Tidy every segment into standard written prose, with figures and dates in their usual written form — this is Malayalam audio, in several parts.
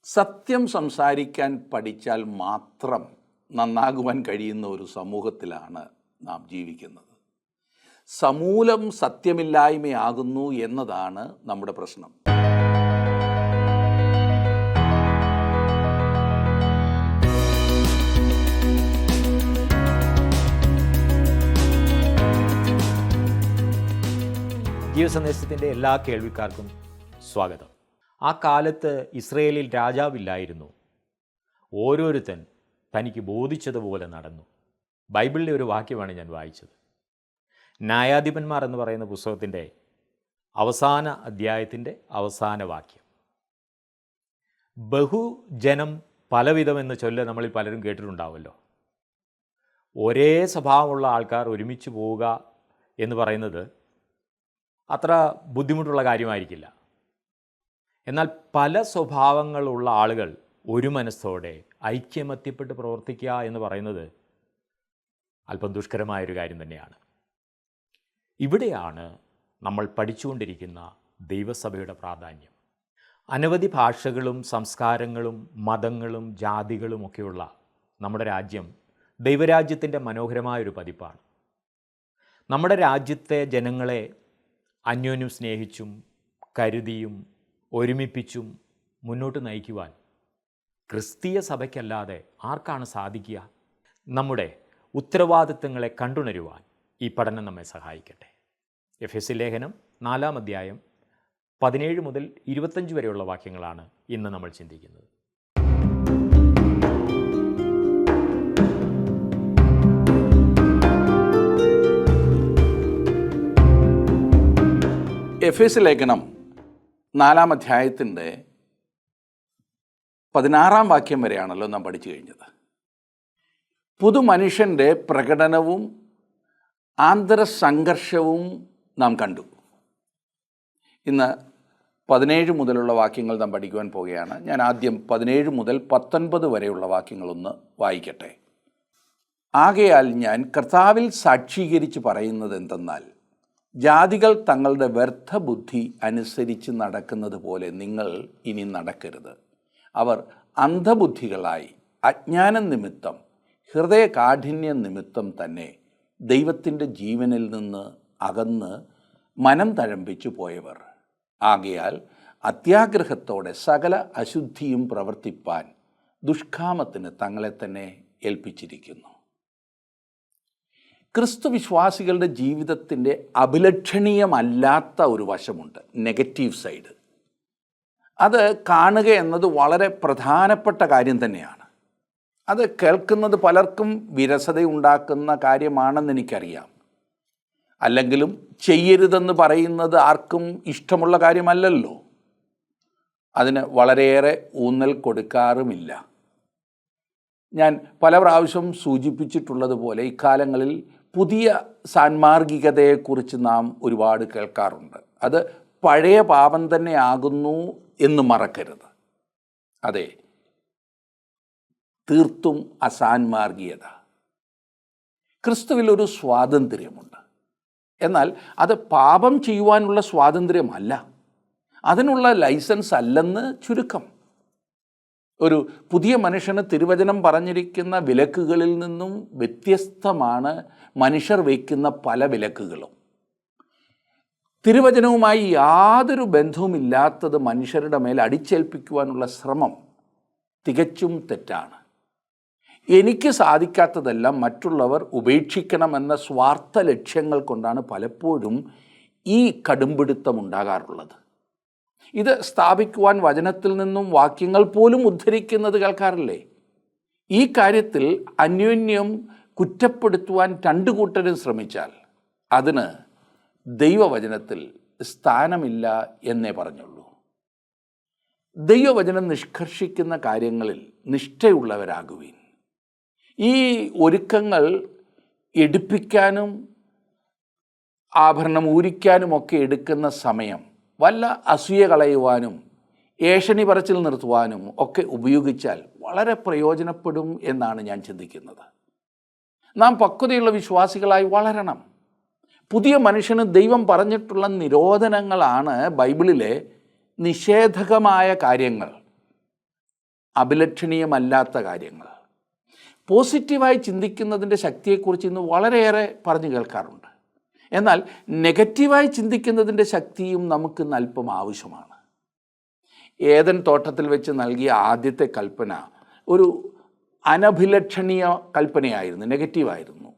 സത്യം സംസാരിക്കാൻ പഠിച്ചാൽ മാത്രം നന്നാകുവാൻ കഴിയുന്ന ഒരു സമൂഹത്തിലാണ് നാം ജീവിക്കുന്നത്. സമൂലം സത്യമില്ലായ്മയാകുന്നു എന്നതാണ് നമ്മുടെ പ്രശ്നം. ജീവസന്ദേശത്തിൻ്റെ എല്ലാ കേൾവിക്കാർക്കും സ്വാഗതം. ആ കാലത്ത് ഇസ്രയേലിൽ രാജാവില്ലായിരുന്നു. ഓരോരുത്തൻ തനിക്ക് ബോധിച്ചതുപോലെ നടന്നു. ബൈബിളിലെ ഒരു വാക്യമാണ് ഞാൻ വായിച്ചത്. ന്യായാധിപന്മാർ എന്ന് പറയുന്ന പുസ്തകത്തിൻ്റെ അവസാന അധ്യായത്തിൻ്റെ അവസാന വാക്യം. ബഹുജനം പലവിധമെന്ന ചൊല്ല് നമ്മളിൽ പലരും കേട്ടിട്ടുണ്ടാവുമല്ലോ. ഒരേ സ്വഭാവമുള്ള ആൾക്കാർ ഒരുമിച്ച് പോവുക എന്ന് പറയുന്നത് അത്ര ബുദ്ധിമുട്ടുള്ള കാര്യമായിരിക്കില്ല. എന്നാൽ പല സ്വഭാവങ്ങളുള്ള ആളുകൾ ഒരു മനസ്സോടെ ഐക്യമത്യപ്പെട്ട് പ്രവർത്തിക്കുക എന്ന് പറയുന്നത് അല്പം ദുഷ്കരമായൊരു കാര്യം തന്നെയാണ്. ഇവിടെയാണ് നമ്മൾ പഠിച്ചുകൊണ്ടിരിക്കുന്ന ദൈവസഭയുടെ പ്രാധാന്യം. അനവധി ഭാഷകളും സംസ്കാരങ്ങളും മതങ്ങളും ജാതികളുമൊക്കെയുള്ള നമ്മുടെ രാജ്യം ദൈവരാജ്യത്തിൻ്റെ മനോഹരമായൊരു പതിപ്പാണ്. നമ്മുടെ രാജ്യത്തെ ജനങ്ങളെ അന്യോന്യം സ്നേഹിച്ചും കരുതിയും ഒരുമിപ്പിച്ചും മുന്നോട്ട് നയിക്കുവാൻ ക്രിസ്തീയ സഭയ്ക്കല്ലാതെ ആർക്കാണ് സാധിക്കുക? നമ്മുടെ ഉത്തരവാദിത്തങ്ങളെ കണ്ടുണരുവാൻ ഈ പഠനം നമ്മെ സഹായിക്കട്ടെ. എഫെസ്യ ലേഖനം 4-ാം അധ്യായം 17 മുതൽ 25 വരെയുള്ള വാക്യങ്ങളാണ് ഇന്ന് നമ്മൾ ചിന്തിക്കുന്നത്. എഫെസ്യ ലേഖനം 4-ാം അധ്യായത്തിൻ്റെ 16-ാം വാക്യം വരെയാണല്ലോ നാം പഠിച്ചു കഴിഞ്ഞത്. പുതുമനുഷ്യൻ്റെ പ്രകടനവും ആന്തരസംഘർഷവും നാം കണ്ടു. ഇന്ന് 17 മുതലുള്ള വാക്യങ്ങൾ നാം പഠിക്കുവാൻ പോവുകയാണ്. ഞാൻ ആദ്യം 17 മുതൽ 19 വരെയുള്ള വാക്യങ്ങളൊന്ന് വായിക്കട്ടെ. ആകയാൽ ഞാൻ കർത്താവിൽ സാക്ഷീകരിച്ച് പറയുന്നത് എന്തെന്നാൽ, ജാതികൾ തങ്ങളുടെ വ്യർത്ഥ ബുദ്ധി അനുസരിച്ച് നടക്കുന്നത് പോലെ നിങ്ങൾ ഇനി നടക്കരുത്. അവർ അന്ധബുദ്ധികളായി അജ്ഞാനം നിമിത്തം ഹൃദയകാഠിന്യ നിമിത്തം തന്നെ ദൈവത്തിൻ്റെ ജീവനിൽ നിന്ന് അകന്ന് മനം തഴമ്പിച്ചു പോയവർ. ആകയാൽ അത്യാഗ്രഹത്തോടെ സകല അശുദ്ധിയും പ്രവർത്തിപ്പാൻ ദുഷ്കാമത്തിന് തങ്ങളെ തന്നെ ഏൽപ്പിച്ചിരിക്കുന്നു. ക്രിസ്തു വിശ്വാസികളുടെ ജീവിതത്തിൻ്റെ അഭിലഷണീയമല്ലാത്ത ഒരു വശമുണ്ട്, നെഗറ്റീവ് സൈഡ്. അത് കാണുക എന്നത് വളരെ പ്രധാനപ്പെട്ട കാര്യം തന്നെയാണ്. അത് കേൾക്കുന്നത് പലർക്കും വിരസതയുണ്ടാക്കുന്ന കാര്യമാണെന്ന് എനിക്കറിയാം. അല്ലെങ്കിലും ചെയ്യരുതെന്ന് പറയുന്നത് ആർക്കും ഇഷ്ടമുള്ള കാര്യമല്ലല്ലോ. അതിന് വളരെയേറെ ഊന്നൽ കൊടുക്കാറുമില്ല. ഞാൻ പല പ്രാവശ്യം സൂചിപ്പിച്ചിട്ടുള്ളതുപോലെ ഇക്കാലങ്ങളിൽ പുതിയ സാൻമാർഗികതയെക്കുറിച്ച് നാം ഒരുപാട് കേൾക്കാറുണ്ട്. അത് പഴയ പാപം തന്നെ ആകുന്നു എന്ന് മറക്കരുത്. അതെ, തീർത്തും അസാൻമാർഗീയത. ക്രിസ്തുവിലൊരു സ്വാതന്ത്ര്യമുണ്ട്. എന്നാൽ അത് പാപം ചെയ്യുവാനുള്ള സ്വാതന്ത്ര്യമല്ല, അതിനുള്ള ലൈസൻസ് അല്ലെന്ന് ചുരുക്കം. ഒരു പുതിയ മനുഷ്യന് തിരുവചനം പറഞ്ഞിരിക്കുന്ന വിലക്കുകളിൽ നിന്നും വ്യത്യസ്തമാണ് മനുഷ്യർ വയ്ക്കുന്ന പല വിലക്കുകളും. തിരുവചനവുമായി യാതൊരു ബന്ധവുമില്ലാത്തത് മനുഷ്യരുടെ മേൽ അടിച്ചേൽപ്പിക്കുവാനുള്ള ശ്രമം തികച്ചും തെറ്റാണ്. എനിക്ക് സാധിക്കാത്തതെല്ലാം മറ്റുള്ളവർ ഉപേക്ഷിക്കണമെന്ന സ്വാർത്ഥ ലക്ഷ്യങ്ങൾ കൊണ്ടാണ് പലപ്പോഴും ഈ കടുംപിടുത്തം ഉണ്ടാകാറുള്ളത്. ഇത് സ്ഥാപിക്കുവാൻ വചനത്തിൽ നിന്നും വാക്യങ്ങൾ പോലും ഉദ്ധരിക്കുന്നത് കേൾക്കാറില്ലേ? ഈ കാര്യത്തിൽ അന്യോന്യം കുറ്റപ്പെടുത്തുവാൻ രണ്ടു കൂട്ടരും ശ്രമിച്ചാൽ അതിന് ദൈവവചനത്തിൽ സ്ഥാനമില്ല എന്നേ പറഞ്ഞുള്ളൂ. ദൈവവചനം നിഷ്കർഷിക്കുന്ന കാര്യങ്ങളിൽ നിഷ്ഠയുള്ളവരാകുവിൻ. ഈ ഒരുക്കങ്ങൾ എടുപ്പിക്കാനും ആഭരണം ഊരിക്കാനുമൊക്കെ എടുക്കുന്ന സമയം വല്ല അസൂയ കളയുവാനും ഏഷണി പറച്ചിൽ നിർത്തുവാനും ഒക്കെ ഉപയോഗിച്ചാൽ വളരെ പ്രയോജനപ്പെടും എന്നാണ് ഞാൻ ചിന്തിക്കുന്നത്. നാം പക്വതയുള്ള വിശ്വാസികളായി വളരണം. പുതിയ മനുഷ്യന് ദൈവം പറഞ്ഞിട്ടുള്ള നിരോധനങ്ങളാണ് ബൈബിളിലെ നിഷേധകമായ കാര്യങ്ങൾ. അഭിലഷണീയമല്ലാത്ത കാര്യങ്ങൾ. പോസിറ്റീവായി ചിന്തിക്കുന്നതിൻ്റെ ശക്തിയെക്കുറിച്ച് ഇന്ന് വളരെയേറെ പറഞ്ഞു കേൾക്കാറുണ്ട്. എന്നാൽ നെഗറ്റീവായി ചിന്തിക്കുന്നതിൻ്റെ ശക്തിയും നമുക്ക് അല്പം ആവശ്യമാണ്. ഏദൻ തോട്ടത്തിൽ വെച്ച് നൽകിയ ആദ്യത്തെ കൽപ്പന ഒരു അനഭിലഷണീയ കൽപ്പനയായിരുന്നു, നെഗറ്റീവായിരുന്നു.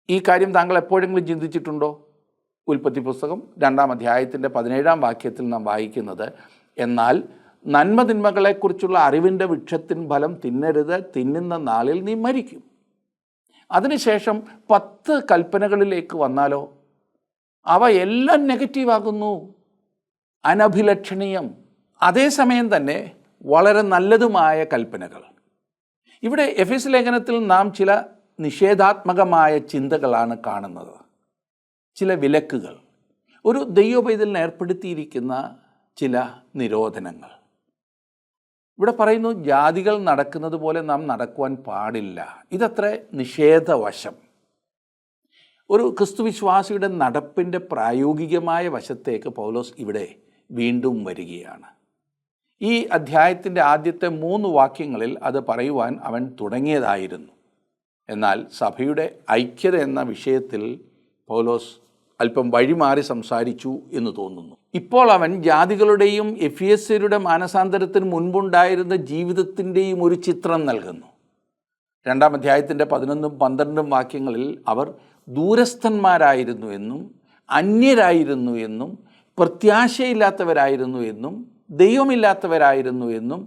ഈ കാര്യം താങ്കൾ എപ്പോഴെങ്കിലും ചിന്തിച്ചിട്ടുണ്ടോ? ഉൽപ്പത്തി പുസ്തകം 2-ാം അധ്യായത്തിൻ്റെ 17-ാം വാക്യത്തിൽ നാം വായിക്കുന്നത്, എന്നാൽ നന്മതിന്മകളെക്കുറിച്ചുള്ള അറിവിൻ്റെ വൃക്ഷത്തിൻ ഫലം തിന്നരുത്, തിന്നുന്ന നാളിൽ നീ മരിക്കും. അതിനുശേഷം 10 കൽപ്പനകളിലേക്ക് വന്നാലോ, അവ എല്ലാം നെഗറ്റീവാകുന്നു, അനഭിലഷണീയം. അതേസമയം തന്നെ വളരെ നല്ലതുമായ കൽപ്പനകൾ. ഇവിടെ എഫെസ്യ ലേഖനത്തിൽ നാം ചില നിഷേധാത്മകമായ ചിന്തകളാണ് കാണുന്നത്, ചില വിലക്കുകൾ, ഒരു ദൈവപൈതലിന് ഏർപ്പെടുത്തിയിരിക്കുന്ന ചില നിരോധനങ്ങൾ. ഇവിടെ പറയുന്നു, ജാതികൾ നടക്കുന്നത് പോലെ നാം നടക്കുവാൻ പാടില്ല. ഇതത്ര നിഷേധവശം. ഒരു ക്രിസ്തുവിശ്വാസിയുടെ നടപ്പിൻ്റെ പ്രായോഗികമായ വശത്തേക്ക് പൗലോസ് ഇവിടെ വീണ്ടും വരികയാണ്. ഈ അധ്യായത്തിൻ്റെ ആദ്യത്തെ 3 വാക്യങ്ങളിൽ അത് പറയുവാൻ അവൻ തുടങ്ങിയതായിരുന്നു. എന്നാൽ സഭയുടെ ഐക്യത എന്ന വിഷയത്തിൽ പൗലോസ് അല്പം വഴിമാറി സംസാരിച്ചു എന്ന് തോന്നുന്നു. ഇപ്പോൾ അവൻ ജാതികളുടെയും എഫെസ്യരുടെ മാനസാന്തരത്തിന് മുൻപുണ്ടായിരുന്ന ജീവിതത്തിൻ്റെയും ഒരു ചിത്രം നൽകുന്നു. 2-ാം അധ്യായത്തിൻ്റെ 11-12 വാക്യങ്ങളിൽ അവർ ദൂരസ്ഥന്മാരായിരുന്നു എന്നും അന്യരായിരുന്നു എന്നും പ്രത്യാശയില്ലാത്തവരായിരുന്നു എന്നും ദൈവമില്ലാത്തവരായിരുന്നു എന്നും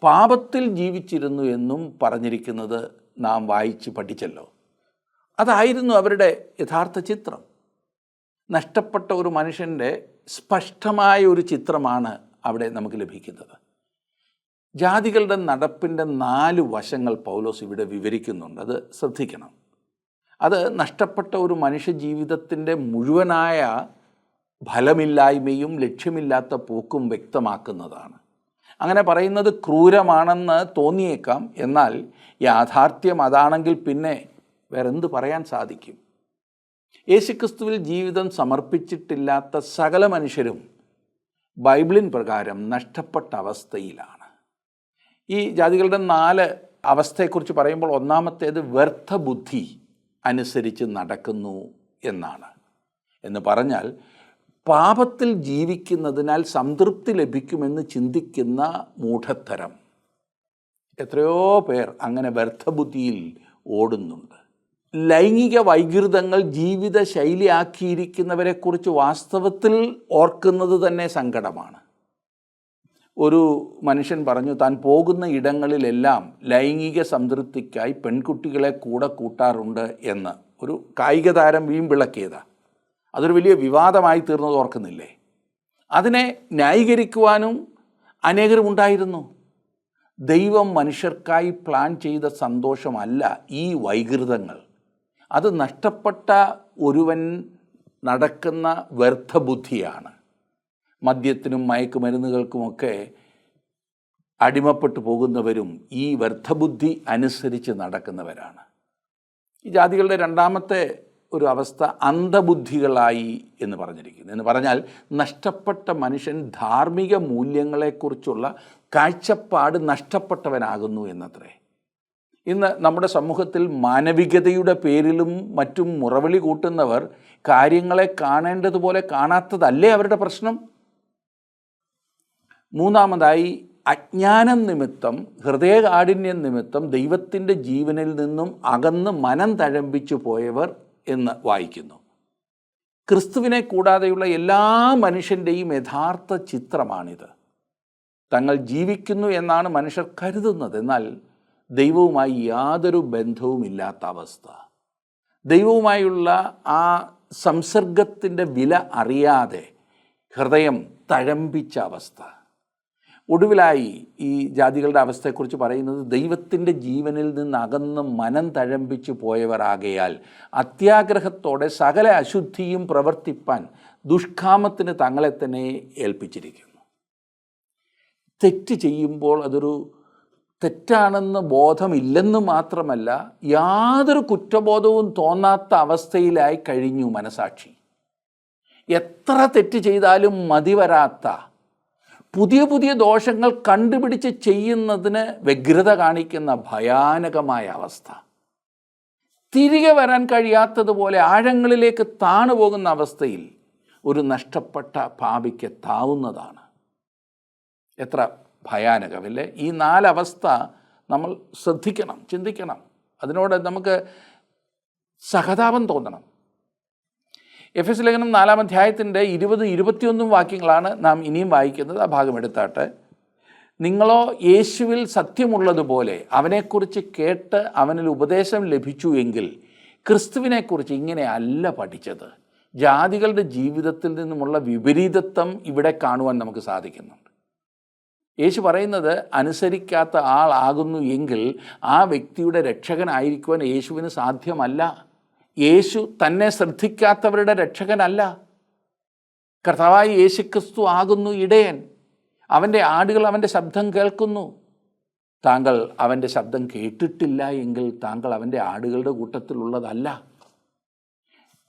പാപത്തിൽ ജീവിച്ചിരുന്നു എന്നും പറഞ്ഞിരിക്കുന്നത് നാം വായിച്ച് പഠിച്ചല്ലോ. അതായിരുന്നു അവരുടെ യഥാർത്ഥ ചിത്രം. നഷ്ടപ്പെട്ട ഒരു മനുഷ്യൻ്റെ സ്പഷ്ടമായ ഒരു ചിത്രമാണ് അവിടെ നമുക്ക് ലഭിക്കുന്നത്. ജാതികളുടെ നടപ്പിൻ്റെ 4 വശങ്ങൾ പൗലോസ് ഇവിടെ വിവരിക്കുന്നുണ്ട്. അത് ശ്രദ്ധിക്കണം. അത് നഷ്ടപ്പെട്ട ഒരു മനുഷ്യ ജീവിതത്തിൻ്റെ മുഴുവനായ ഫലമില്ലായ്മയും ലക്ഷ്യമില്ലാത്ത പോക്കും വ്യക്തമാക്കുന്നതാണ്. അങ്ങനെ പറയുന്നത് ക്രൂരമാണെന്ന് തോന്നിയേക്കാം. എന്നാൽ യാഥാർത്ഥ്യം അതാണെങ്കിൽ പിന്നെ വേറെന്ത് പറയാൻ സാധിക്കും? യേശുക്രിസ്തുവിൽ ജീവിതം സമർപ്പിച്ചിട്ടില്ലാത്ത സകല മനുഷ്യരും ബൈബിളിൻ പ്രകാരം നഷ്ടപ്പെട്ട അവസ്ഥയിലാണ്. ഈ ജാതികളുടെ 4 അവസ്ഥയെക്കുറിച്ച് പറയുമ്പോൾ ഒന്നാമത്തേത് വ്യർത്ഥ ബുദ്ധി അനുസരിച്ച് നടക്കുന്നു എന്നാണ്. എന്ന് പറഞ്ഞാൽ പാപത്തിൽ ജീവിക്കുന്നതിനാൽ സംതൃപ്തി ലഭിക്കുമെന്ന് ചിന്തിക്കുന്ന മൂഢത്തരം. എത്രയോ പേർ അങ്ങനെ വ്യർത്ഥബുദ്ധിയിൽ ഓടുന്നുണ്ട്. ലൈംഗിക വൈകൃതങ്ങൾ ജീവിത ശൈലിയാക്കിയിരിക്കുന്നവരെക്കുറിച്ച് വാസ്തവത്തിൽ ഓർക്കുന്നത് തന്നെ സങ്കടമാണ്. ഒരു മനുഷ്യൻ പറഞ്ഞു, താൻ പോകുന്ന ഇടങ്ങളിലെല്ലാം ലൈംഗിക സംതൃപ്തിക്കായി പെൺകുട്ടികളെ കൂടെ കൂട്ടാറുണ്ട് എന്ന്. ഒരു കായിക താരം വീമ്പിളക്കിയതാണ്. അതൊരു വലിയ വിവാദമായി തീർന്നത് ഓർക്കുന്നില്ലേ? അതിനെ ന്യായീകരിക്കുവാനും അനേകരും ഉണ്ടായിരുന്നു. ദൈവം മനുഷ്യർക്കായി പ്ലാൻ ചെയ്ത സന്തോഷമല്ല ഈ വൈകൃതങ്ങൾ. അത് നഷ്ടപ്പെട്ട ഒരുവൻ നടക്കുന്ന വ്യർത്ഥബുദ്ധിയാണ്. മദ്യത്തിനും മയക്കുമരുന്നുകൾക്കുമൊക്കെ അടിമപ്പെട്ടു പോകുന്നവരും ഈ വ്യർത്ഥബുദ്ധി അനുസരിച്ച് നടക്കുന്നവരാണ്. ഈ ജാതികളുടെ 2ാമത്തെ ഒരു അവസ്ഥ അന്ധബുദ്ധികളായി എന്ന് പറഞ്ഞിരിക്കുന്നു. എന്ന് പറഞ്ഞാൽ നഷ്ടപ്പെട്ട മനുഷ്യൻ ധാർമ്മിക മൂല്യങ്ങളെക്കുറിച്ചുള്ള കാഴ്ചപ്പാട് നഷ്ടപ്പെട്ടവനാകുന്നു എന്നത്രേ. ഇന്ന് നമ്മുടെ സമൂഹത്തിൽ മാനവികതയുടെ പേരിലും മറ്റും മുറവിളി കൂട്ടുന്നവർ കാര്യങ്ങളെ കാണേണ്ടതുപോലെ കാണാത്തതല്ലേ അവരുടെ പ്രശ്നം? 3ാമതായി അജ്ഞാനം നിമിത്തം, ഹൃദയകാഠിന്യം നിമിത്തം ദൈവത്തിൻ്റെ ജീവനിൽ നിന്നും അകന്ന് മനം തഴമ്പിച്ചു പോയവർ എന്ന് വായിക്കുന്നു. ക്രിസ്തുവിനെ കൂടാതെയുള്ള എല്ലാ മനുഷ്യൻ്റെയും യഥാർത്ഥ ചിത്രമാണിത്. തങ്ങൾ ജീവിക്കുന്നു എന്നാണ് മനുഷ്യർ കരുതുന്നത്. എന്നാൽ ദൈവവുമായി യാതൊരു ബന്ധവുമില്ലാത്ത അവസ്ഥ, ദൈവവുമായുള്ള ആ സംസർഗത്തിൻ്റെ വില അറിയാതെ ഹൃദയം തഴമ്പിച്ച അവസ്ഥ. ഒടുവിലായി ഈ ജാതികളുടെ അവസ്ഥയെക്കുറിച്ച് പറയുന്നത്, ദൈവത്തിൻ്റെ ജീവനിൽ നിന്ന് അകന്ന് മനം തഴമ്പിച്ചു പോയവരാകയാൽ അത്യാഗ്രഹത്തോടെ സകല അശുദ്ധിയും പ്രവർത്തിപ്പാൻ ദുഷ്കാമത്തിന് തങ്ങളെ തന്നെ ഏൽപ്പിച്ചിരിക്കുന്നു. തെറ്റ് ചെയ്യുമ്പോൾ അതൊരു തെറ്റാണെന്ന് ബോധമില്ലെന്ന് മാത്രമല്ല, യാതൊരു കുറ്റബോധവും തോന്നാത്ത അവസ്ഥയിലായി കഴിഞ്ഞു മനസാക്ഷി. എത്ര തെറ്റ് ചെയ്താലും മതിവരാത്ത, പുതിയ പുതിയ ദോഷങ്ങൾ കണ്ടുപിടിച്ച് ചെയ്യുന്നതിന് വ്യഗ്രത കാണിക്കുന്ന ഭയാനകമായ അവസ്ഥ, തിരികെ വരാൻ കഴിയാത്തതുപോലെ ആഴങ്ങളിലേക്ക് താണുപോകുന്ന അവസ്ഥയിൽ ഒരു നഷ്ടപ്പെട്ട പാപിക്ക് എത്താവുന്നതാണ്. എത്ര ഭയാനകമല്ലേ? ഈ 4 അവസ്ഥ നമ്മൾ ശ്രദ്ധിക്കണം, ചിന്തിക്കണം, അതിനോട് നമുക്ക് സഹതാപം തോന്നണം. എഫെസ്യ ലേഖനം 4-ാം അധ്യായത്തിൻ്റെ 20-21 വാക്യങ്ങളാണ് നാം ഇനിയും വായിക്കുന്നത്. ആ ഭാഗം എടുത്താട്ടെ. നിങ്ങളോ യേശുവിൽ സത്യമുള്ളതുപോലെ അവനെക്കുറിച്ച് കേട്ട് അവനിൽ ഉപദേശം ലഭിച്ചു എങ്കിൽ ക്രിസ്തുവിനെക്കുറിച്ച് ഇങ്ങനെ അല്ല പഠിച്ചത്. ജാതികളുടെ ജീവിതത്തിൽ നിന്നുമുള്ള വിപരീതത്വം ഇവിടെ കാണുവാൻ നമുക്ക് സാധിക്കുന്നുണ്ട്. യേശു പറയുന്നത് അനുസരിക്കാത്ത ആളാകുന്നു എങ്കിൽ ആ വ്യക്തിയുടെ രക്ഷകനായിരിക്കുവാൻ യേശുവിന് സാധ്യമല്ല. യേശു തന്നെ ശ്രദ്ധിക്കാത്തവരുടെ രക്ഷകനല്ല. കർത്താവായ യേശുക്രിസ്തു ആകുന്നു ഇടയൻ. അവൻ്റെ ആടുകൾ അവൻ്റെ ശബ്ദം കേൾക്കുന്നു. താങ്കൾ അവൻ്റെ ശബ്ദം കേട്ടിട്ടില്ല എങ്കിൽ താങ്കൾ അവൻ്റെ ആടുകളുടെ കൂട്ടത്തിലുള്ളതല്ല.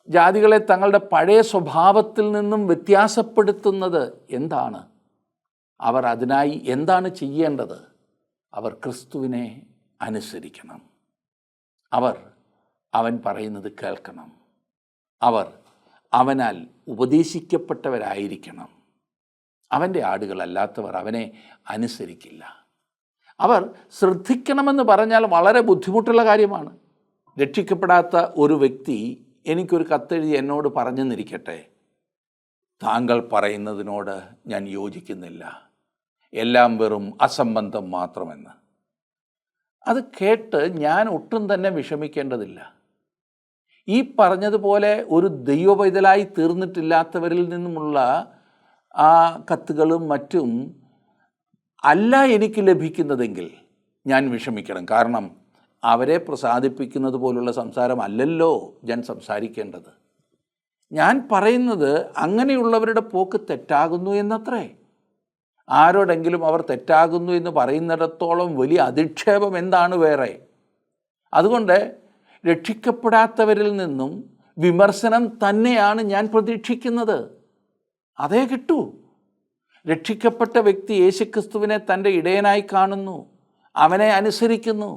ജാതികളെ തങ്ങളുടെ പഴയ സ്വഭാവത്തിൽ നിന്നും വ്യത്യാസപ്പെടുത്തുന്നത് എന്താണ്? അവർ അതിനായി എന്താണ് ചെയ്യേണ്ടത്? അവർ ക്രിസ്തുവിനെ അനുസരിക്കണം. അവൻ പറയുന്നത് കേൾക്കണം. അവനാൽ ഉപദേശിക്കപ്പെട്ടവരായിരിക്കണം. അവൻ്റെ ആടുകളല്ലാത്തവർ അവനെ അനുസരിക്കില്ല. അവർ ശ്രദ്ധിക്കണമെന്ന് പറഞ്ഞാൽ വളരെ ബുദ്ധിമുട്ടുള്ള കാര്യമാണ്. രക്ഷിക്കപ്പെടാത്ത ഒരു വ്യക്തി എനിക്കൊരു കത്തെഴുതി എന്നോട് പറഞ്ഞെന്നിരിക്കട്ടെ, താങ്കൾ പറയുന്നതിനോട് ഞാൻ യോജിക്കുന്നില്ല, എല്ലാം വെറും അസംബന്ധം മാത്രമെന്ന്. അത് കേട്ട് ഞാൻ ഒട്ടും തന്നെ വിഷമിക്കേണ്ടതില്ല. ഈ പറഞ്ഞതുപോലെ ഒരു ദൈവപൈതലായി തീർന്നിട്ടില്ലാത്തവരിൽ നിന്നുമുള്ള ആ കത്തുകളും മറ്റും അല്ല എനിക്ക് ലഭിക്കുന്നതെങ്കിൽ ഞാൻ വിഷമിക്കണം. കാരണം അവരെ പ്രസാദിപ്പിക്കുന്നത് പോലുള്ള സംസാരമല്ലല്ലോ ഞാൻ സംസാരിക്കേണ്ടത്. ഞാൻ പറയുന്നത് അങ്ങനെയുള്ളവരുടെ പോക്ക് തെറ്റാകുന്നു എന്നത്രേ. ആരോടെങ്കിലും അവർ തെറ്റാകുന്നു എന്ന് പറയുന്നിടത്തോളം വലിയ അധിക്ഷേപം എന്താണ് വേറെ? അതുകൊണ്ട് രക്ഷിക്കപ്പെടാത്തവരിൽ നിന്നും വിമർശനം തന്നെയാണ് ഞാൻ പ്രതീക്ഷിക്കുന്നത്. അതേ കിട്ടൂ. രക്ഷിക്കപ്പെട്ട വ്യക്തി യേശുക്രിസ്തുവിനെ തൻ്റെ ഇടയനായി കാണുന്നു, അവനെ അനുസരിക്കുന്നു.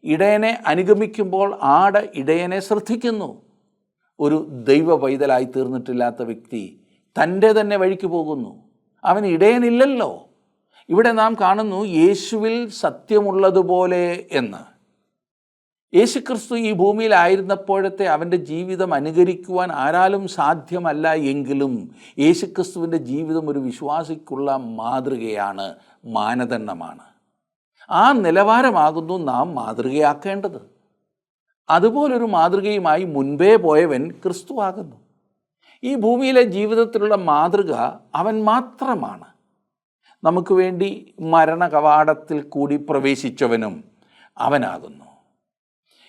ഇടയനെ അനുഗമിക്കുമ്പോൾ ആട് ഇടയനെ ശ്രദ്ധിക്കുന്നു. ഒരു ദൈവ പൈതലായി തീർന്നിട്ടില്ലാത്ത വ്യക്തി തൻ്റെ തന്നെ വഴിക്ക് പോകുന്നു. അവൻ ഇടയനില്ലല്ലോ. ഇവിടെ നാം കാണുന്നു യേശുവിൽ സത്യമുള്ളതുപോലെ എന്ന്. യേശുക്രിസ്തു ഈ ഭൂമിയിലായിരുന്നപ്പോഴത്തെ അവൻ്റെ ജീവിതം അനുകരിക്കുവാൻ ആരാലും സാധ്യമല്ല എങ്കിലും യേശുക്രിസ്തുവിൻ്റെ ജീവിതം ഒരു വിശ്വാസിക്കുള്ള മാതൃകയാണ്, മാനദണ്ഡമാണ്. ആ നിലവാരമാകുന്നു നാം മാതൃകയാക്കേണ്ടത്. അതുപോലൊരു മാതൃകയുമായി മുൻപേ പോയവൻ ക്രിസ്തു ആകുന്നു. ഈ ഭൂമിയിലെ ജീവിതത്തിലുള്ള മാതൃക അവൻ മാത്രമാണ്. നമുക്ക് വേണ്ടി മരണ കവാടത്തിൽ കൂടി പ്രവേശിച്ചവനും അവനാകുന്നു.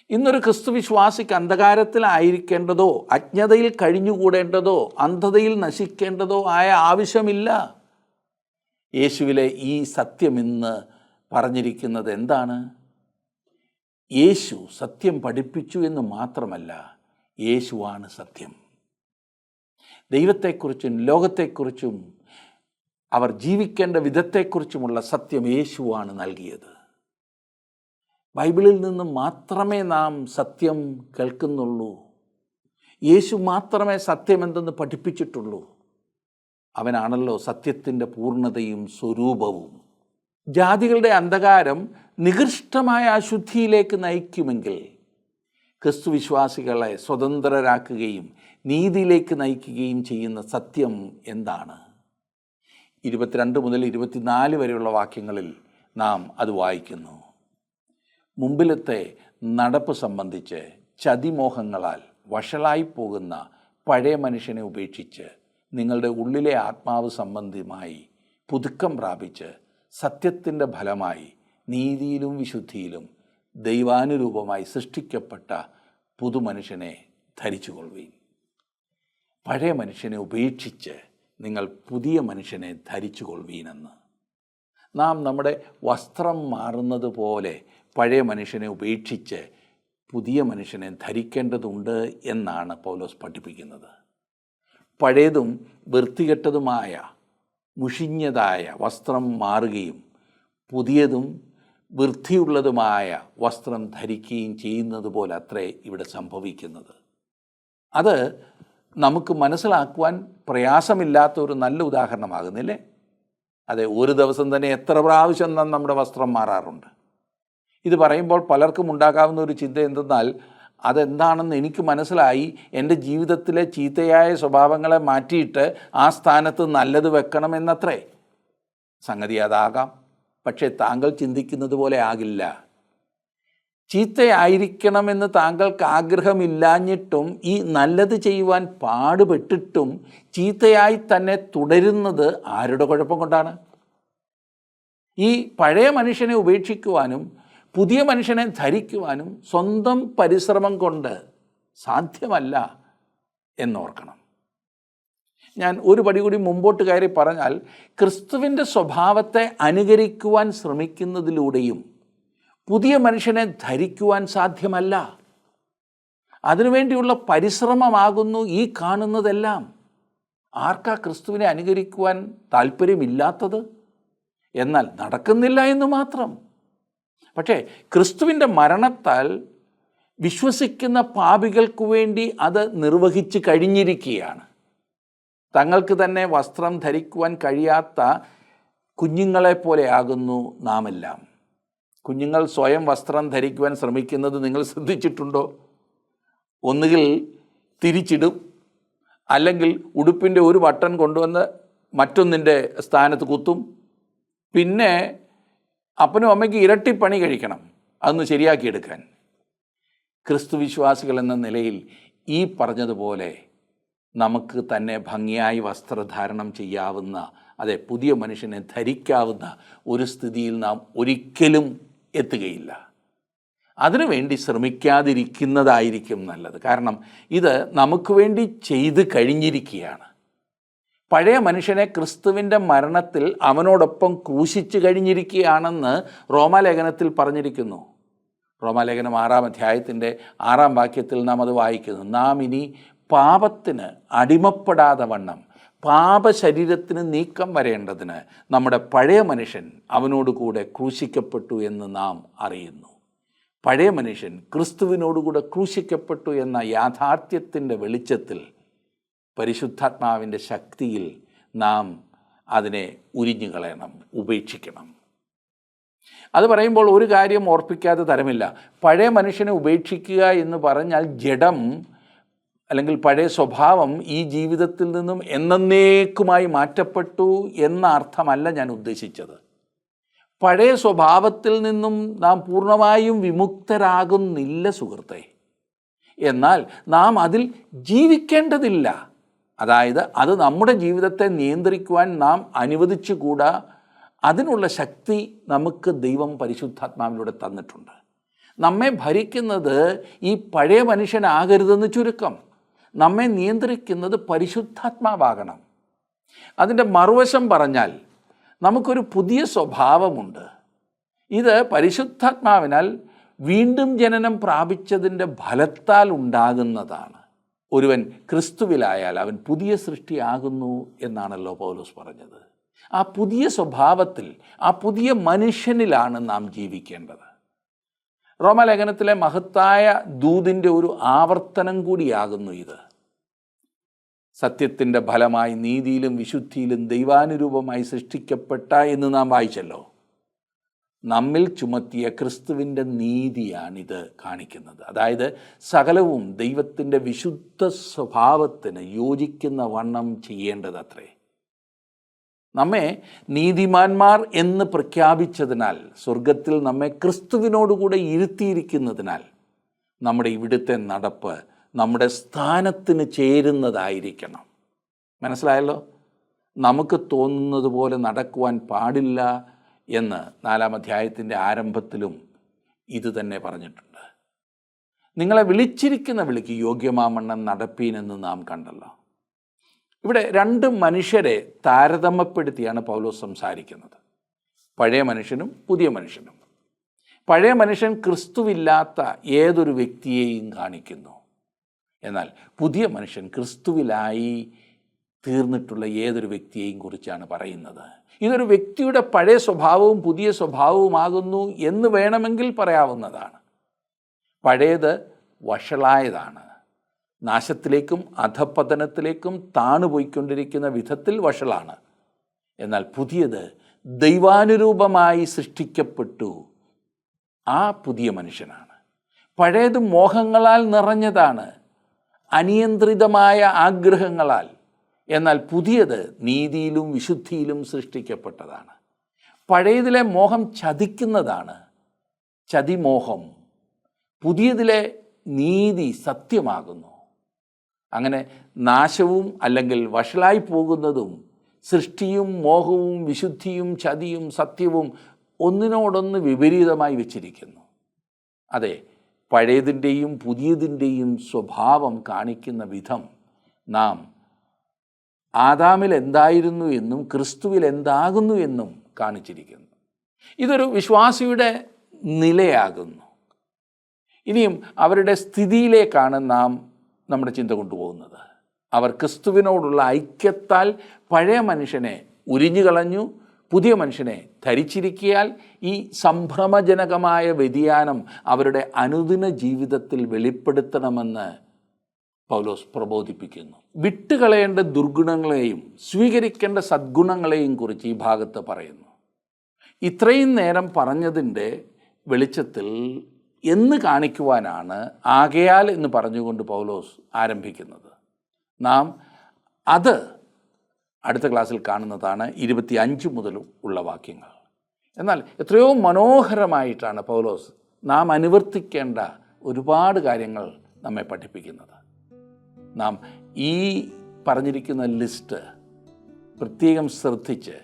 ഇന്നൊരു ക്രിസ്തു വിശ്വാസിക്ക് അന്ധകാരത്തിലായിരിക്കേണ്ടതോ അജ്ഞതയിൽ കഴിഞ്ഞുകൂടേണ്ടതോ അന്ധതയിൽ നശിക്കേണ്ടതോ ആയ ആവശ്യമില്ല. യേശുവിലെ ഈ സത്യം ഇന്ന് പറഞ്ഞിരിക്കുന്നത് എന്താണ്? യേശു സത്യം പഠിപ്പിച്ചു എന്ന് മാത്രമല്ല, യേശുവാണ് സത്യം. ദൈവത്തെക്കുറിച്ചും ലോകത്തെക്കുറിച്ചും അവർ ജീവിക്കേണ്ട വിധത്തെക്കുറിച്ചുമുള്ള സത്യം യേശുവാണ് നൽകിയത്. ബൈബിളിൽ നിന്ന് മാത്രമേ നാം സത്യം കേൾക്കുന്നുള്ളൂ. യേശു മാത്രമേ സത്യമെന്തെന്ന് പഠിപ്പിച്ചിട്ടുള്ളൂ. അവനാണല്ലോ സത്യത്തിൻ്റെ പൂർണ്ണതയും സ്വരൂപവും. ജാതികളുടെ അന്ധകാരം നികൃഷ്ടമായ അശുദ്ധിയിലേക്ക് നയിക്കുമെങ്കിൽ ക്രിസ്തു വിശ്വാസികളെ സ്വതന്ത്രരാക്കുകയും നീതിയിലേക്ക് നയിക്കുകയും ചെയ്യുന്ന സത്യം എന്താണ്? 22 മുതൽ 24 വരെയുള്ള വാക്യങ്ങളിൽ നാം അത് വായിക്കുന്നു. മുമ്പിലത്തെ നടപ്പ് സംബന്ധിച്ച് ചതിമോഹങ്ങളാൽ വഷളായി പോകുന്ന പഴയ മനുഷ്യനെ ഉപേക്ഷിച്ച് നിങ്ങളുടെ ഉള്ളിലെ ആത്മാവ് സംബന്ധമായി പുതുക്കം പ്രാപിച്ച് സത്യത്തിൻ്റെ ഫലമായി നീതിയിലും വിശുദ്ധിയിലും ദൈവാനുരൂപമായി സൃഷ്ടിക്കപ്പെട്ട പുതുമനുഷ്യനെ ധരിച്ചുകൊള്ളുവീൻ. പഴയ മനുഷ്യനെ ഉപേക്ഷിച്ച് നിങ്ങൾ പുതിയ മനുഷ്യനെ ധരിച്ചുകൊള്ളുവീനെന്ന്. നാം നമ്മുടെ വസ്ത്രം മാറുന്നത് പോലെ പഴയ മനുഷ്യനെ ഉപേക്ഷിച്ച് പുതിയ മനുഷ്യനെ ധരിക്കേണ്ടതുണ്ട് എന്നാണ് പൗലോസ് പഠിപ്പിക്കുന്നത്. പഴയതും വൃത്തികെട്ടതുമായ മുഷിഞ്ഞതായ വസ്ത്രം മാറുകയും പുതിയതും വൃത്തിയുള്ളതുമായ വസ്ത്രം ധരിക്കുകയും ചെയ്യുന്നത് പോലെ അത്രേ ഇവിടെ സംഭവിക്കുന്നത്. അത് നമുക്ക് മനസ്സിലാക്കുവാൻ പ്രയാസമില്ലാത്ത ഒരു നല്ല ഉദാഹരണമാകുന്നില്ലേ? അതെ, ഒരു ദിവസം തന്നെ എത്ര പ്രാവശ്യം നാം നമ്മുടെ വസ്ത്രം മാറാറുണ്ട്. ഇത് പറയുമ്പോൾ പലർക്കും ഉണ്ടാകാവുന്ന ഒരു ചിന്ത എന്തെന്നാൽ, അതെന്താണെന്ന് എനിക്ക് മനസ്സിലായി, എൻ്റെ ജീവിതത്തിലെ ചീത്തയായ സ്വഭാവങ്ങളെ മാറ്റിയിട്ട് ആ സ്ഥാനത്ത് നല്ലത് വെക്കണമെന്നത്രേ. സംഗതി അതാകാം, പക്ഷേ താങ്കൾ ചിന്തിക്കുന്നത് പോലെ ആകില്ല. ചീത്തയായിരിക്കണമെന്ന് താങ്കൾക്ക് ആഗ്രഹമില്ലാഞ്ഞിട്ടും ഈ നല്ലത് ചെയ്യുവാൻ പാടുപെട്ടിട്ടും ചീത്തയായി തന്നെ തുടരുന്നത് ആരുടെ കുഴപ്പം കൊണ്ടാണ്? ഈ പഴയ മനുഷ്യനെ ഉപേക്ഷിക്കുവാനും പുതിയ മനുഷ്യനെ ധരിക്കുവാനും സ്വന്തം പരിശ്രമം കൊണ്ട് സാധ്യമല്ല എന്നോർക്കണം. ഞാൻ ഒരു പടി കൂടി മുമ്പോട്ട് കയറി പറഞ്ഞാൽ, ക്രിസ്തുവിൻ്റെ സ്വഭാവത്തെ അനുകരിക്കുവാൻ ശ്രമിക്കുന്നതിലൂടെയും പുതിയ മനുഷ്യനെ ധരിക്കുവാൻ സാധ്യമല്ല. അതിനുവേണ്ടിയുള്ള പരിശ്രമമാകുന്നു ഈ കാണുന്നതെല്ലാം. ആർക്കാ ക്രിസ്തുവിനെ അനുകരിക്കുവാൻ താല്പര്യമില്ലാത്തത്? എന്നാൽ നടക്കുന്നില്ല എന്ന് മാത്രം. പക്ഷേ ക്രിസ്തുവിൻ്റെ മരണത്താൽ വിശ്വസിക്കുന്ന പാപികൾക്ക് വേണ്ടി അത് നിർവഹിച്ച് കഴിഞ്ഞിരിക്കുകയാണ്. തങ്ങൾക്ക് തന്നെ വസ്ത്രം ധരിക്കുവാൻ കഴിയാത്ത കുഞ്ഞുങ്ങളെപ്പോലെയാകുന്നു നാമെല്ലാം. കുഞ്ഞുങ്ങൾ സ്വയം വസ്ത്രം ധരിക്കുവാൻ ശ്രമിക്കുന്നത് നിങ്ങൾ ശ്രദ്ധിച്ചിട്ടുണ്ടോ? ഒന്നുകിൽ തിരിച്ചിടും, അല്ലെങ്കിൽ ഉടുപ്പിൻ്റെ ഒരു ബട്ടൺ കൊണ്ടുവന്ന് മറ്റൊന്നിൻ്റെ സ്ഥാനത്ത് കുത്തും. പിന്നെ അപ്പനും അമ്മയ്ക്ക് ഇരട്ടിപ്പണി കഴിക്കണം അതൊന്ന് ശരിയാക്കിയെടുക്കാൻ. ക്രിസ്തു വിശ്വാസികൾ എന്ന നിലയിൽ ഈ പറഞ്ഞതുപോലെ നമുക്ക് തന്നെ ഭംഗിയായി വസ്ത്രധാരണം ചെയ്യാവുന്ന, അതെ, പുതിയ മനുഷ്യനെ ധരിക്കാവുന്ന ഒരു സ്ഥിതിയിൽ നാം ഒരിക്കലും എത്തുകയില്ല. അതിനുവേണ്ടി ശ്രമിക്കാതിരിക്കുന്നതായിരിക്കും നല്ലത്. കാരണം ഇത് നമുക്ക് വേണ്ടി ചെയ്ത് കഴിഞ്ഞിരിക്കുകയാണ്. പഴയ മനുഷ്യനെ ക്രിസ്തുവിൻ്റെ മരണത്തിൽ അവനോടൊപ്പം ക്രൂശിച്ചു കഴിഞ്ഞിരിക്കുകയാണെന്ന് റോമാലേഖനത്തിൽ പറഞ്ഞിരിക്കുന്നു. റോമാലേഖനം 6-ാം അധ്യായത്തിൻ്റെ 6-ാം വാക്യത്തിൽ നാം അത് വായിക്കുന്നു. നാം ഇനി പാപത്തിന് അടിമപ്പെടാതെ വണ്ണം പാപശരീരത്തിന് നീക്കം വരേണ്ടതിന് നമ്മുടെ പഴയ മനുഷ്യൻ അവനോടുകൂടെ ക്രൂശിക്കപ്പെട്ടു എന്ന് നാം അറിയുന്നു. പഴയ മനുഷ്യൻ ക്രിസ്തുവിനോടുകൂടെ ക്രൂശിക്കപ്പെട്ടു എന്ന യാഥാർത്ഥ്യത്തിൻ്റെ വെളിച്ചത്തിൽ പരിശുദ്ധാത്മാവിൻ്റെ ശക്തിയിൽ നാം അതിനെ ഉരിഞ്ഞു കളയണം, ഉപേക്ഷിക്കണം. അത് പറയുമ്പോൾ ഒരു കാര്യം ഓർപ്പിക്കാതെ തരമില്ല. പഴയ മനുഷ്യനെ ഉപേക്ഷിക്കുക എന്ന് പറഞ്ഞാൽ ജഡം അല്ലെങ്കിൽ പഴയ സ്വഭാവം ഈ ജീവിതത്തിൽ നിന്നും എന്നേക്കുമായി മാറ്റപ്പെട്ടു എന്ന അർത്ഥമല്ല ഞാൻ ഉദ്ദേശിച്ചത്. പഴയ സ്വഭാവത്തിൽ നിന്നും നാം പൂർണ്ണമായും വിമുക്തരാകുന്നില്ല സുഹൃത്തെ. എന്നാൽ നാം അതിൽ ജീവിക്കേണ്ടതില്ല. അതായത് അത് നമ്മുടെ ജീവിതത്തെ നിയന്ത്രിക്കുവാൻ നാം അനുവദിച്ചുകൂടാ. അതിനുള്ള ശക്തി നമുക്ക് ദൈവം പരിശുദ്ധാത്മാവിലൂടെ തന്നിട്ടുണ്ട്. നമ്മെ ഭരിക്കുന്നത് ഈ പഴയ മനുഷ്യനാകരുതെന്ന് ചുരുക്കം. നമ്മെ നിയന്ത്രിക്കുന്നത് പരിശുദ്ധാത്മാവാകണം. അതിൻ്റെ മറുവശം പറഞ്ഞാൽ നമുക്കൊരു പുതിയ സ്വഭാവമുണ്ട്. ഇത് പരിശുദ്ധാത്മാവിനാൽ വീണ്ടും ജനനം പ്രാപിച്ചതിൻ്റെ ഫലത്താൽ ഉണ്ടാകുന്നതാണ്. ഒരുവൻ ക്രിസ്തുവിലായാൽ അവൻ പുതിയ സൃഷ്ടിയാകുന്നു എന്നാണല്ലോ പൗലോസ് പറഞ്ഞത്. ആ പുതിയ സ്വഭാവത്തിൽ, ആ പുതിയ മനുഷ്യനിലാണ് നാം ജീവിക്കേണ്ടത്. റോമാലേഖനത്തിലെ മഹത്തായ ദൂതിൻ്റെ ഒരു ആവർത്തനം കൂടിയാകുന്നു ഇത്. സത്യത്തിൻ്റെ ഫലമായി നീതിയിലും വിശുദ്ധിയിലും ദൈവാനുരൂപമായി സൃഷ്ടിക്കപ്പെട്ട എന്ന് നാം വായിച്ചല്ലോ. നമ്മിൽ ചുമത്തിയ ക്രിസ്തുവിൻ്റെ നീതിയാണിത് കാണിക്കുന്നത്. അതായത് സകലവും ദൈവത്തിൻ്റെ വിശുദ്ധ സ്വഭാവത്തിന് യോജിക്കുന്ന വണ്ണം ചെയ്യേണ്ടതത്രേ. നമ്മെ നീതിമാന്മാർ എന്ന് പ്രഖ്യാപിച്ചതിനാൽ, സ്വർഗത്തിൽ നമ്മെ ക്രിസ്തുവിനോടുകൂടെ ഇരുത്തിയിരിക്കുന്നതിനാൽ നമ്മുടെ ഇവിടുത്തെ നടപ്പ് നമ്മുടെ സ്ഥാനത്തിന് ചേരുന്നതായിരിക്കണം. മനസ്സിലായല്ലോ? നമുക്ക് തോന്നുന്നത് പോലെ നടക്കുവാൻ പാടില്ല എന്ന് 4-ാം അധ്യായത്തിൻ്റെ ആരംഭത്തിലും ഇത് തന്നെ പറഞ്ഞിട്ടുണ്ട്. നിങ്ങളെ വിളിച്ചിരിക്കുന്ന വിളിക്ക് യോഗ്യമാമണ്ണം നടപ്പീനെന്ന് നാം കണ്ടല്ലോ. ഇവിടെ രണ്ട് മനുഷ്യരെ താരതമ്യപ്പെടുത്തിയാണ് പൗലോസ് സംസാരിക്കുന്നത്. പഴയ മനുഷ്യനും പുതിയ മനുഷ്യനും. പഴയ മനുഷ്യൻ ക്രിസ്തുവില്ലാത്ത ഏതൊരു വ്യക്തിയെയും കാണിക്കുന്നു. എന്നാൽ പുതിയ മനുഷ്യൻ ക്രിസ്തുവിലായി തീർന്നിട്ടുള്ള ഏതൊരു വ്യക്തിയെയും കുറിച്ചാണ് പറയുന്നത്. ഇതൊരു വ്യക്തിയുടെ പഴയ സ്വഭാവവും പുതിയ സ്വഭാവവുമാകുന്നു എന്ന് വേണമെങ്കിൽ പറയാവുന്നതാണ്. പഴയത് വഷളായതാണ്, നാശത്തിലേക്കും അധപ്പതനത്തിലേക്കും താണുപോയിക്കൊണ്ടിരിക്കുന്ന വിധത്തിൽ വഷളാണ്. എന്നാൽ പുതിയത് ദൈവാനുരൂപമായി സൃഷ്ടിക്കപ്പെട്ടു, ആ പുതിയ മനുഷ്യനാണ്. പഴയത് മോഹങ്ങളാൽ നിറഞ്ഞതാണ്, അനിയന്ത്രിതമായ ആഗ്രഹങ്ങളാൽ. എന്നാൽ പുതിയത് നീതിയിലും വിശുദ്ധിയിലും സൃഷ്ടിക്കപ്പെട്ടതാണ്. പഴയതിലെ മോഹം ചതിക്കുന്നതാണ്, ചതിമോഹം. പുതിയതിലെ നീതി സത്യമാകുന്നു. അങ്ങനെ നാശവും അല്ലെങ്കിൽ വഷളായി പോകുന്നതും സൃഷ്ടിയും മോഹവും വിശുദ്ധിയും ചതിയും സത്യവും ഒന്നിനോടൊന്ന് വിപരീതമായി വച്ചിരിക്കുന്നു. അതെ, പഴയതിൻ്റെയും പുതിയതിൻ്റെയും സ്വഭാവം കാണിക്കുന്ന വിധം നാം ആദാമിൽ എന്തായിരുന്നു എന്നും ക്രിസ്തുവിൽ എന്താകുന്നു എന്നും കാണിച്ചിരിക്കുന്നു. ഇതൊരു വിശ്വാസിയുടെ നിലയാകുന്നു. ഇനിയും അവരുടെ സ്ഥിതിയിലേക്കാണ് നാം നമ്മുടെ ചിന്ത കൊണ്ടുപോകുന്നത്. അവർ ക്രിസ്തുവിനോടുള്ള ഐക്യത്താൽ പഴയ മനുഷ്യനെ ഉരിഞ്ഞു കളഞ്ഞു, പുതിയ മനുഷ്യനെ ധരിച്ചിരിക്കിയാൽ ഈ സംഭ്രമജനകമായ വ്യതിയാനം അവരുടെ അനുദിന ജീവിതത്തിൽ വെളിപ്പെടുത്തണമെന്ന് പൗലോസ് പ്രബോധിപ്പിക്കുന്നു. വിട്ടുകളയേണ്ട ദുർഗുണങ്ങളെയും സ്വീകരിക്കേണ്ട സദ്ഗുണങ്ങളെയും കുറിച്ച് ഈ ഭാഗത്ത് പറയുന്നു. ഇത്രയും നേരം പറഞ്ഞതിൻ്റെ വെളിച്ചത്തിൽ എന്ന് കാണിക്കുവാനാണ് ആകയാൽ എന്ന് പറഞ്ഞുകൊണ്ട് പൗലോസ് ആരംഭിക്കുന്നത്. നാം അത് അടുത്ത ക്ലാസ്സിൽ കാണുന്നതാണ് 25 മുതൽ ഉള്ള വാക്യങ്ങൾ. എന്നാൽ എത്രയോ മനോഹരമായിട്ടാണ് പൗലോസ് നാം അനുവർത്തിക്കേണ്ട ഒരുപാട് കാര്യങ്ങൾ നമ്മെ പഠിപ്പിക്കുന്നത്. നാം ഈ പറഞ്ഞിരിക്കുന്ന ലിസ്റ്റ് പ്രത്യേകം ശ്രദ്ധിച്ച്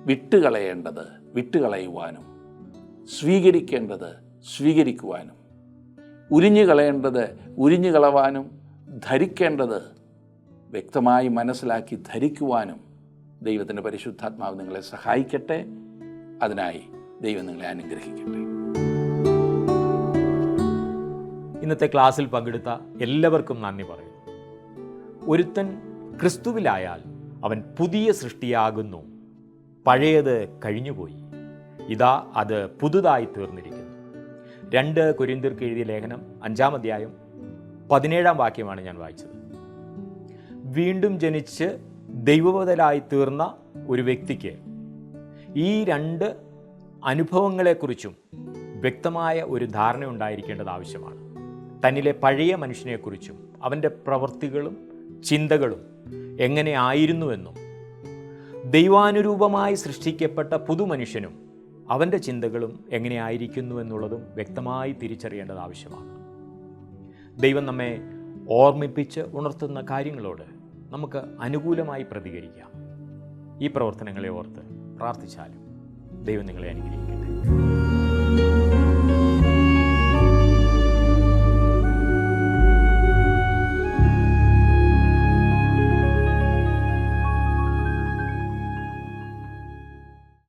വിട്ടുകളയേണ്ടത് വിട്ടുകളയുവാനും, സ്വീകരിക്കേണ്ടത് സ്വീകരിക്കുവാനും, ഉരിഞ്ഞു കളയേണ്ടത് ഉരിഞ്ഞു കളവാനും, ധരിക്കേണ്ടത് വ്യക്തമായി മനസ്സിലാക്കി ധരിക്കുവാനും ദൈവത്തിൻ്റെ പരിശുദ്ധാത്മാവ് നിങ്ങളെ സഹായിക്കട്ടെ. അതിനായി ദൈവം നിങ്ങളെ അനുഗ്രഹിക്കട്ടെ. ഇന്നത്തെ ക്ലാസ്സിൽ പങ്കെടുത്ത എല്ലാവർക്കും നന്ദി പറയുന്നു. ഒരുത്തൻ ക്രിസ്തുവിലായാൽ അവൻ പുതിയ സൃഷ്ടിയാകുന്നു, പഴയത് കഴിഞ്ഞുപോയി, ഇതാ അത് പുതുതായി തീർന്നിരിക്കുന്നു. 2 കൊരിന്ത്യർക്ക് എഴുതിയ ലേഖനം 5-ാം അധ്യായം 17-ാം വാക്യമാണ് ഞാൻ വായിച്ചത്. വീണ്ടും ജനിച്ച് ദൈവവതലായി തീർന്ന ഒരു വ്യക്തിക്ക് ഈ 2 അനുഭവങ്ങളെക്കുറിച്ചും വ്യക്തമായ ഒരു ധാരണ ഉണ്ടായിരിക്കേണ്ടത് ആവശ്യമാണ്. തന്നിലെ പഴയ മനുഷ്യനെക്കുറിച്ചും അവൻ്റെ പ്രവൃത്തികളും ചിന്തകളും എങ്ങനെ ആയിരുന്നുവെന്നും ദൈവാനുരൂപമായി സൃഷ്ടിക്കപ്പെട്ട പുതുമനുഷ്യനും അവൻ്റെ ചിന്തകളും എങ്ങനെയായിരിക്കുന്നു എന്നുള്ളതും വ്യക്തമായി തിരിച്ചറിയേണ്ടത് ആവശ്യമാണ്. ദൈവം നമ്മെ ഓർമ്മിപ്പിച്ച് ഉണർത്തുന്ന കാര്യങ്ങളോട് നമുക്ക് അനുകൂലമായി പ്രതികരിക്കാം. ഈ പ്രവർത്തനങ്ങളെ ഓർത്ത് പ്രാർത്ഥിച്ചാലും ദൈവം നിങ്ങളെ അനുഗ്രഹിക്കട്ടെ.